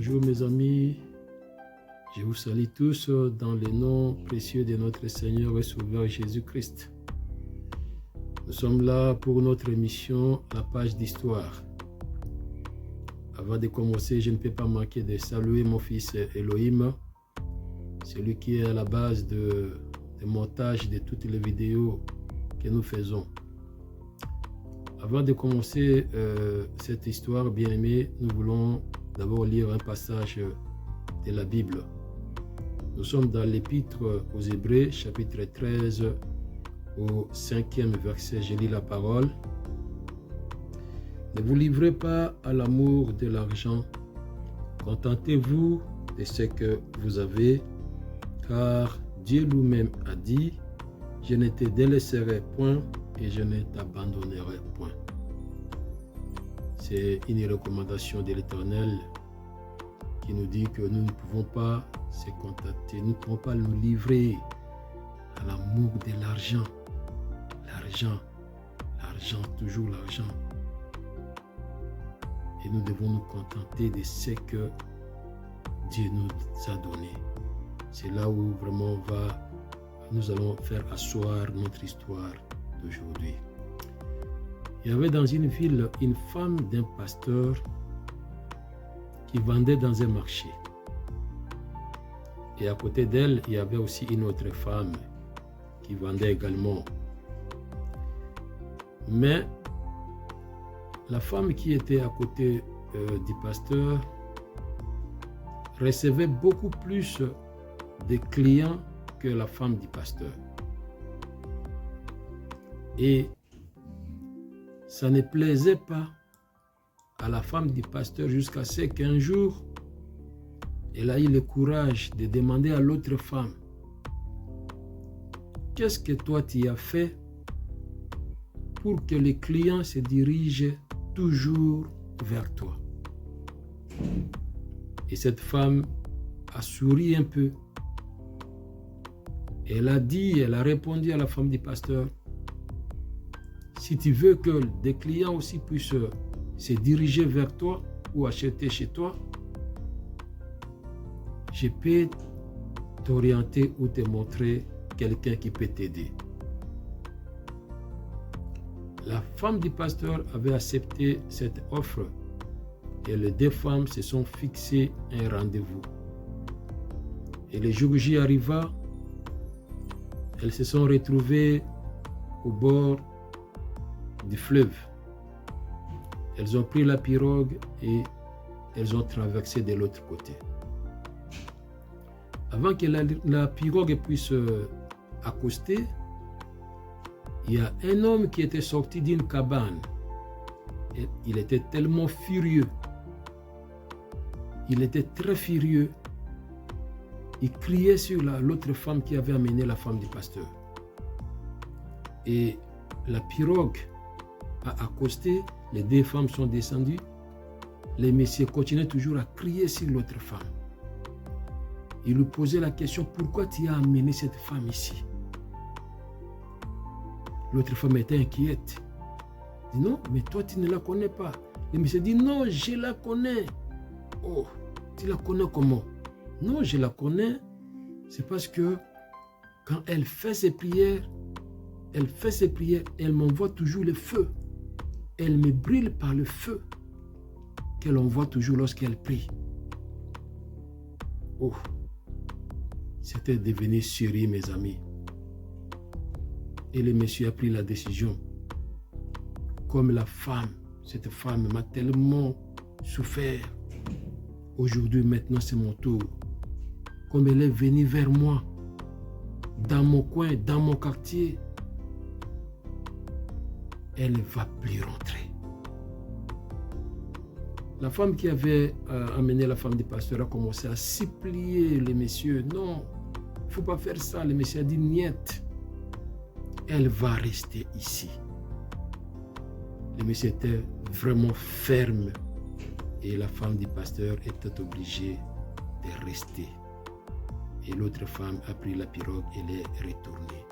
Bonjour mes amis, je vous salue tous dans le nom précieux de notre Seigneur et Sauveur Jésus-Christ. Nous sommes là pour notre émission La page d'histoire. Avant de commencer, je ne peux pas manquer de saluer mon fils Elohim, celui qui est à la base du montage de toutes les vidéos que nous faisons. Avant de commencer cette histoire bien-aimée, nous voulons d'abord lire un passage de la Bible. Nous sommes dans l'Épître aux Hébreux, chapitre 13, au 5e verset. Je lis la parole. Ne vous livrez pas à l'amour de l'argent. Contentez-vous de ce que vous avez, car Dieu lui-même a dit, je ne te délaisserai point et je ne t'abandonnerai point. C'est une recommandation de l'Éternel qui nous dit que nous ne pouvons pas se contenter, nous ne pouvons pas nous livrer à l'amour de l'argent. L'argent, toujours l'argent. Et nous devons nous contenter de ce que Dieu nous a donné. C'est là où vraiment nous allons faire asseoir notre histoire d'aujourd'hui. Il y avait dans une ville une femme d'un pasteur qui vendait dans un marché. Et à côté d'elle, il y avait aussi une autre femme qui vendait également. Mais la femme qui était à côté du pasteur recevait beaucoup plus de clients que la femme du pasteur. Et ça ne plaisait pas à la femme du pasteur jusqu'à ce qu'un jour, elle a eu le courage de demander à l'autre femme, qu'est-ce que toi tu as fait pour que les clients se dirigent toujours vers toi? Et cette femme a souri un peu. Elle a répondu à la femme du pasteur, si tu veux que des clients aussi puissent se diriger vers toi ou acheter chez toi, je peux t'orienter ou te montrer quelqu'un qui peut t'aider. La femme du pasteur avait accepté cette offre et les deux femmes se sont fixées un rendez-vous. Et le jour J arriva, elles se sont retrouvées au bord du fleuve. Elles ont pris la pirogue et elles ont traversé de l'autre côté. Avant que la pirogue puisse accoster, il y a un homme qui était sorti d'une cabane. Et il était tellement furieux. Il était très furieux. Il criait sur l'autre femme qui avait amené la femme du pasteur. Et la pirogue a accosté, les deux femmes sont descendues. Les messieurs continuaient toujours à crier sur l'autre femme. Il lui posait la question, pourquoi tu as amené cette femme ici? L'autre femme était inquiète. Il dit, non, mais toi tu ne la connais pas. Le monsieur dit, non, je la connais. Oh, tu la connais comment? Non, je la connais. C'est parce que quand elle fait ses prières, elle m'envoie toujours le feu. Elle me brûle par le feu qu'elle envoie toujours lorsqu'elle prie. Oh, c'était devenu sérieux, mes amis. Et le monsieur a pris la décision. Comme cette femme m'a tellement souffert. Aujourd'hui, maintenant, c'est mon tour. Comme elle est venue vers moi, dans mon coin, dans mon quartier, elle ne va plus rentrer. La femme qui avait amené la femme du pasteur a commencé à supplier le monsieur. Non, il ne faut pas faire ça. Le monsieur a dit, niet. Elle va rester ici. Le monsieur était vraiment ferme et la femme du pasteur était obligée de rester. Et l'autre femme a pris la pirogue et est retournée.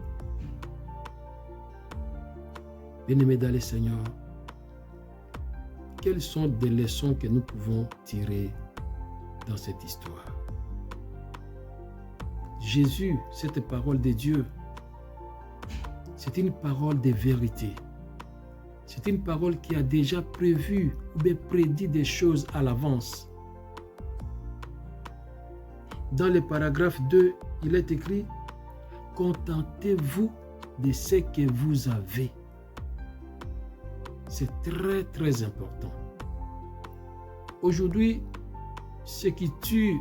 Bien-aimés dans le Seigneur, quelles sont des leçons que nous pouvons tirer dans cette histoire. Jésus, cette parole de Dieu, c'est une parole de vérité. C'est une parole qui a déjà prévu ou bien prédit des choses à l'avance. Dans le paragraphe 2, il est écrit « Contentez-vous de ce que vous avez ». C'est très, très important. Aujourd'hui, ce qui tue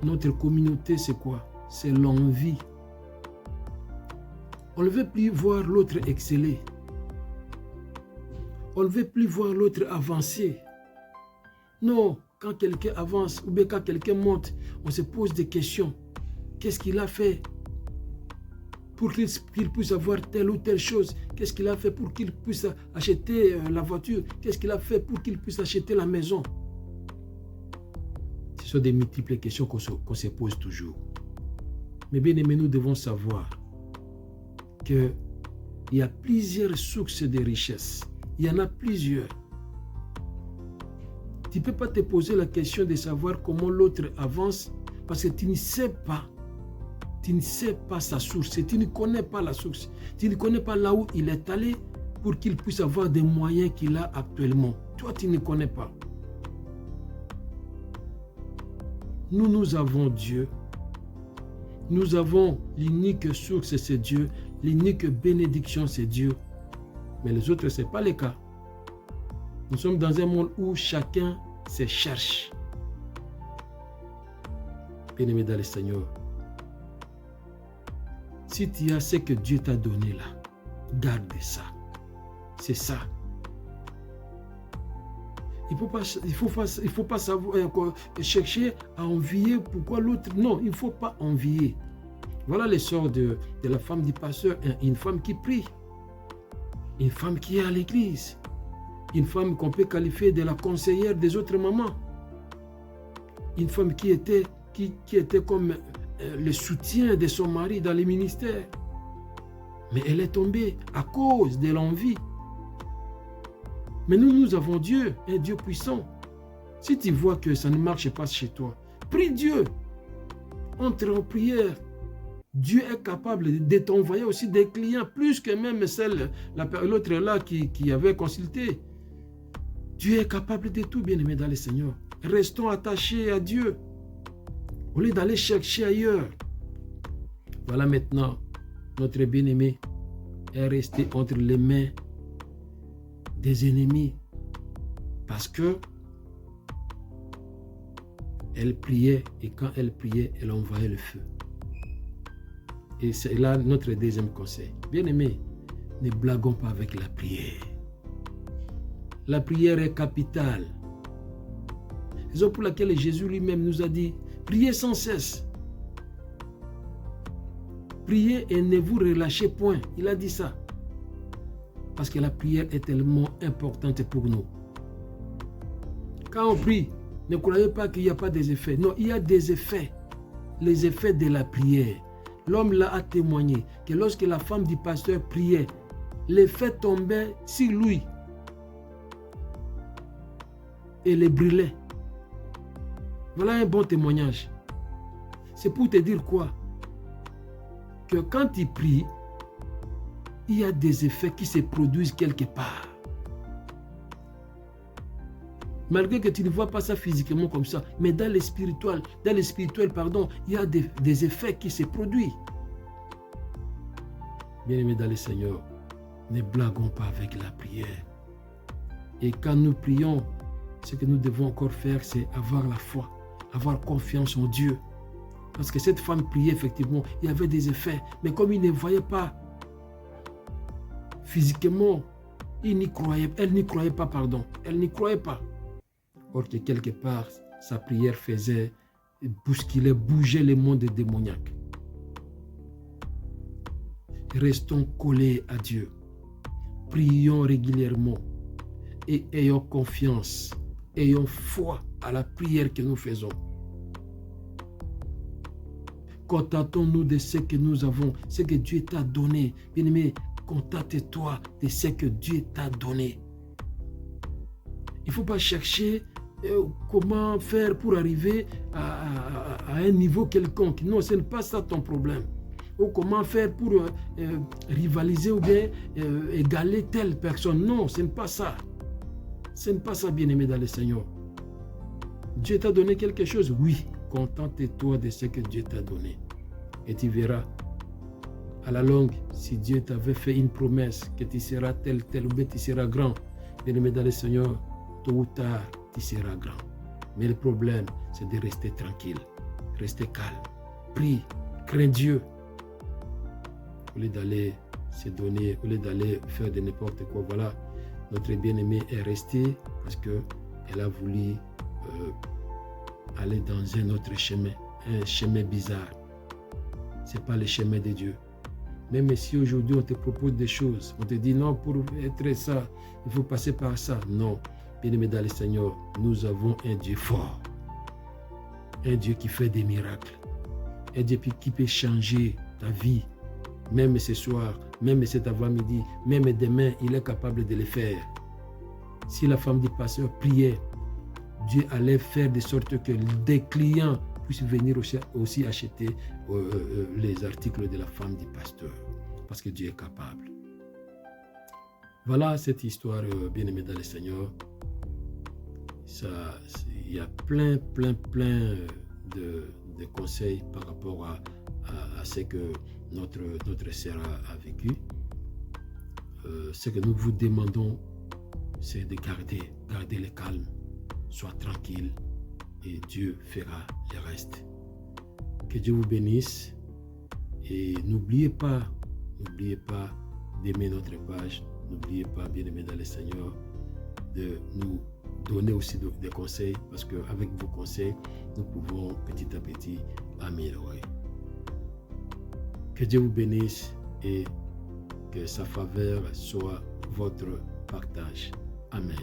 notre communauté, c'est quoi? C'est l'envie. On ne veut plus voir l'autre exceller. On ne veut plus voir l'autre avancer. Non, quand quelqu'un avance ou bien quand quelqu'un monte, on se pose des questions. Qu'est-ce qu'il a fait pour qu'il puisse avoir telle ou telle chose? Qu'est-ce qu'il a fait pour qu'il puisse acheter la voiture? Qu'est-ce qu'il a fait pour qu'il puisse acheter la maison? Ce sont des multiples questions qu'on se pose toujours. Mais bien aimés, nous devons savoir qu'il y a plusieurs sources de richesse. Il y en a plusieurs. Tu ne peux pas te poser la question de savoir comment l'autre avance parce que tu ne sais pas. Tu ne sais pas sa source. Tu ne connais pas la source. Tu ne connais pas là où il est allé pour qu'il puisse avoir des moyens qu'il a actuellement. Toi, tu ne connais pas. Nous avons Dieu. Nous avons l'unique source, c'est Dieu. L'unique bénédiction, c'est Dieu. Mais les autres, ce n'est pas le cas. Nous sommes dans un monde où chacun se cherche. Bien-aimé dans le Seigneur, si tu as ce que Dieu t'a donné là, garde ça. C'est ça. Il ne faut pas savoir, chercher à envier pourquoi l'autre. Non, il ne faut pas envier. Voilà le sort de la femme du pasteur, une femme qui prie. Une femme qui est à l'église. Une femme qu'on peut qualifier de la conseillère des autres mamans. Une femme qui était comme le soutien de son mari dans les ministères. Mais elle est tombée à cause de l'envie. Mais nous avons Dieu, un Dieu puissant. Si tu vois que ça ne marche pas chez toi, prie Dieu. Entre en prière. Dieu est capable de t'envoyer aussi des clients, plus que même l'autre là qui avait consulté. Dieu est capable de tout, bien-aimé dans le Seigneur. Restons attachés à Dieu, au lieu d'aller chercher ailleurs. Voilà maintenant, notre bien-aimé est resté entre les mains des ennemis, parce que elle priait, et quand elle priait, elle envoyait le feu. Et c'est là notre deuxième conseil. Bien-aimés, ne blaguons pas avec la prière. La prière est capitale. Raison pour laquelle Jésus lui-même nous a dit, priez sans cesse. Priez et ne vous relâchez point. Il a dit ça. Parce que la prière est tellement importante pour nous. Quand on prie, ne croyez pas qu'il n'y a pas des effets. Non, il y a des effets. Les effets de la prière. L'homme là a témoigné que lorsque la femme du pasteur priait, l'effet tombait sur lui et le brûlait. Voilà un bon témoignage. C'est pour te dire quoi? Que quand tu pries, il y a des effets qui se produisent quelque part. Malgré que tu ne vois pas ça physiquement comme ça, mais dans le spirituel, il y a des effets qui se produisent. Bien-aimés dans le Seigneur, ne blaguons pas avec la prière. Et quand nous prions, ce que nous devons encore faire, c'est avoir la foi, avoir confiance en Dieu. Parce que cette femme priait effectivement, il y avait des effets, mais comme il ne voyait pas physiquement, elle n'y croyait pas. Or que quelque part, sa prière faisait bousculer, bouger le monde démoniaque. Restons collés à Dieu. Prions régulièrement et ayons confiance, ayons foi à la prière que nous faisons. Contentons-nous de ce que nous avons, ce que Dieu t'a donné. Bien-aimé, contente-toi de ce que Dieu t'a donné. Il ne faut pas chercher comment faire pour arriver à un niveau quelconque. Non, ce n'est pas ça ton problème. Ou comment faire pour rivaliser ou bien égaler telle personne. Non, ce n'est pas ça. Ce n'est pas ça, bien-aimé dans le Seigneur. Dieu t'a donné quelque chose? Oui, contente-toi de ce que Dieu t'a donné. Et tu verras, à la longue, si Dieu t'avait fait une promesse que tu seras tel, ou bien tu seras grand, bien-aimé dans le Seigneur, tôt ou tard, tu seras grand. Mais le problème, c'est de rester tranquille, rester calme, prie, crains Dieu. Au lieu d'aller se donner, au lieu d'aller faire de n'importe quoi, voilà, notre bien-aimé est resté parce qu'elle a voulu aller dans un autre chemin, un chemin bizarre. Ce n'est pas le chemin de Dieu. Même si aujourd'hui on te propose des choses, on te dit non, pour être ça, il faut passer par ça. Non, bien-aimé dans le Seigneur, nous avons un Dieu fort, un Dieu qui fait des miracles, un Dieu qui peut changer ta vie. Même ce soir, même cet avant-midi, même demain, il est capable de le faire. Si la femme du pasteur priait, Dieu allait faire de sorte que des clients puissent venir aussi acheter les articles de la femme du pasteur. Parce que Dieu est capable. Voilà cette histoire, bien-aimée dans le Seigneur. Il y a plein de conseils par rapport à ce que notre sœur a vécu. Ce que nous vous demandons, c'est de garder le calme, sois tranquille et Dieu fera le reste. Que Dieu vous bénisse et n'oubliez pas d'aimer notre page, n'oubliez pas, bien-aimés dans le Seigneur, de nous donner aussi des conseils parce qu'avec vos conseils, nous pouvons petit à petit améliorer. Que Dieu vous bénisse et que sa faveur soit votre partage. Amen.